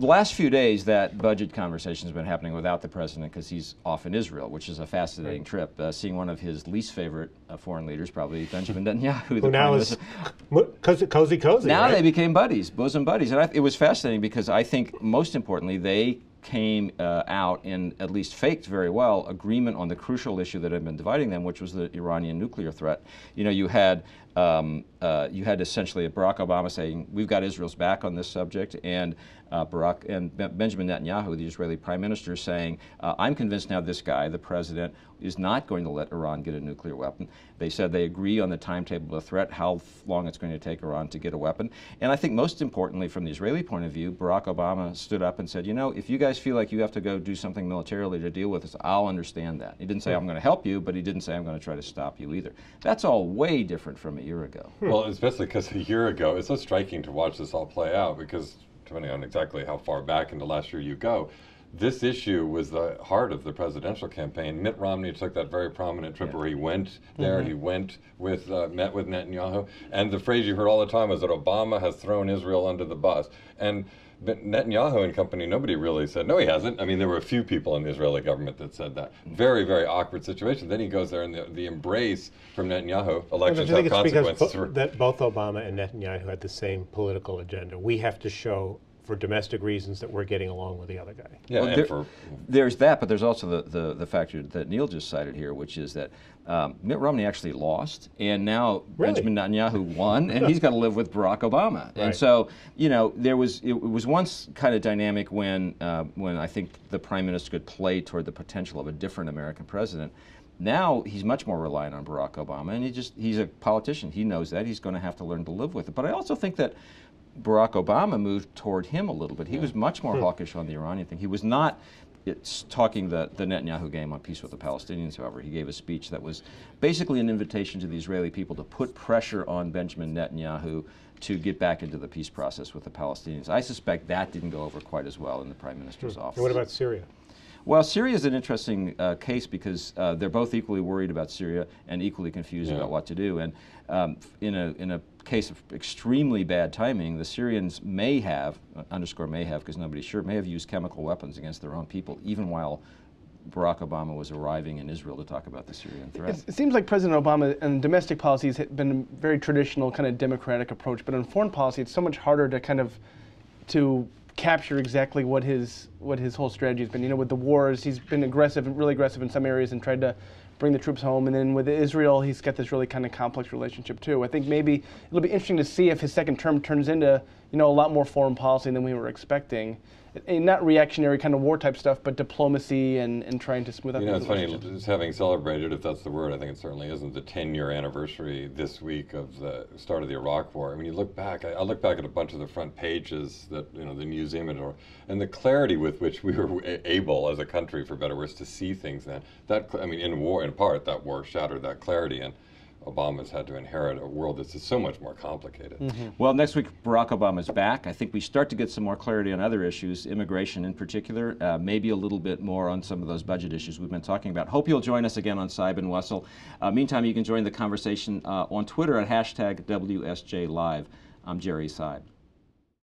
the last few days, that budget conversation has been happening without the president because he's off in Israel, which is a fascinating trip. Seeing one of his least favorite foreign leaders, probably Benjamin Netanyahu. Who now is cozy. Now right? they became buddies, bosom buddies. And it was fascinating because I think, most importantly, they came out and at least faked very well agreement on the crucial issue that had been dividing them, which was the Iranian nuclear threat. You know, you had essentially Barack Obama saying, we've got Israel's back on this subject, and Benjamin Netanyahu, the Israeli prime minister, saying, I'm convinced now this guy, the president, is not going to let Iran get a nuclear weapon. They said they agree on the timetable of the threat, how long it's going to take Iran to get a weapon. And I think most importantly, from the Israeli point of view, Barack Obama stood up and said, you know, if you guys feel like you have to go do something militarily to deal with this, I'll understand that. He didn't say, I'm going to help you, but he didn't say, I'm going to try to stop you either. That's all way different from a year ago. Well, especially because a year ago, it's so striking to watch this all play out, because depending on exactly how far back into last year you go, this issue was the heart of the presidential campaign. Mitt Romney took that very prominent trip where he went there, he went with, met with Netanyahu, and the phrase you heard all the time was that Obama has thrown Israel under the bus. And Netanyahu and company, nobody really said, no, he hasn't. I mean, there were a few people in the Israeli government that said that. Very, very awkward situation. Then he goes there, and the embrace from Netanyahu, elections have consequences. That both Obama and Netanyahu had the same political agenda. We have to show, for domestic reasons, that we're getting along with the other guy. Yeah, well, there's that, but there's also the factor that Neil just cited here, which is that Mitt Romney actually lost, and now Benjamin Netanyahu won, and he's got to live with Barack Obama. And so, you know, it was once kind of dynamic when I think the prime minister could play toward the potential of a different American president. Now he's much more reliant on Barack Obama, and he's a politician. He knows that. He's going to have to learn to live with it. But I also think that Barack Obama moved toward him a little bit. He was much more hawkish on the Iranian thing. He was not talking the Netanyahu game on peace with the Palestinians, however. He gave a speech that was basically an invitation to the Israeli people to put pressure on Benjamin Netanyahu to get back into the peace process with the Palestinians. I suspect that didn't go over quite as well in the prime minister's office. And what about Syria? Well, Syria is an interesting case because they're both equally worried about Syria and equally confused about what to do. And in a case of extremely bad timing, the Syrians may have, underscore may have because nobody's sure, may have used chemical weapons against their own people, even while Barack Obama was arriving in Israel to talk about the Syrian threat. It seems like President Obama and domestic policy has been a very traditional kind of democratic approach, but in foreign policy it's so much harder to kind of capture exactly what his whole strategy has been. You know, with the wars, he's been aggressive, really aggressive in some areas, and tried to bring the troops home. And then with Israel, he's got this really kind of complex relationship too. I think maybe it'll be interesting to see if his second term turns into, you know, a lot more foreign policy than we were expecting. And not reactionary kind of war type stuff, but diplomacy and trying to smooth out. You know, it's funny, just having celebrated, if that's the word, I think it certainly isn't, the 10-year anniversary this week of the start of the Iraq War. I mean, you look back, I look back at a bunch of the front pages that, you know, the museum and the clarity with which we were able as a country, for better words, to see things then. That, I mean, in war, in part, that war shattered that clarity, and Obama's had to inherit a world that's so much more complicated. Well, next week, Barack Obama's back. I think we start to get some more clarity on other issues, immigration in particular, maybe a little bit more on some of those budget issues we've been talking about. Hope you'll join us again on Seib and Wessel. Meantime, you can join the conversation on Twitter at #WSJLive. I'm Jerry Seib.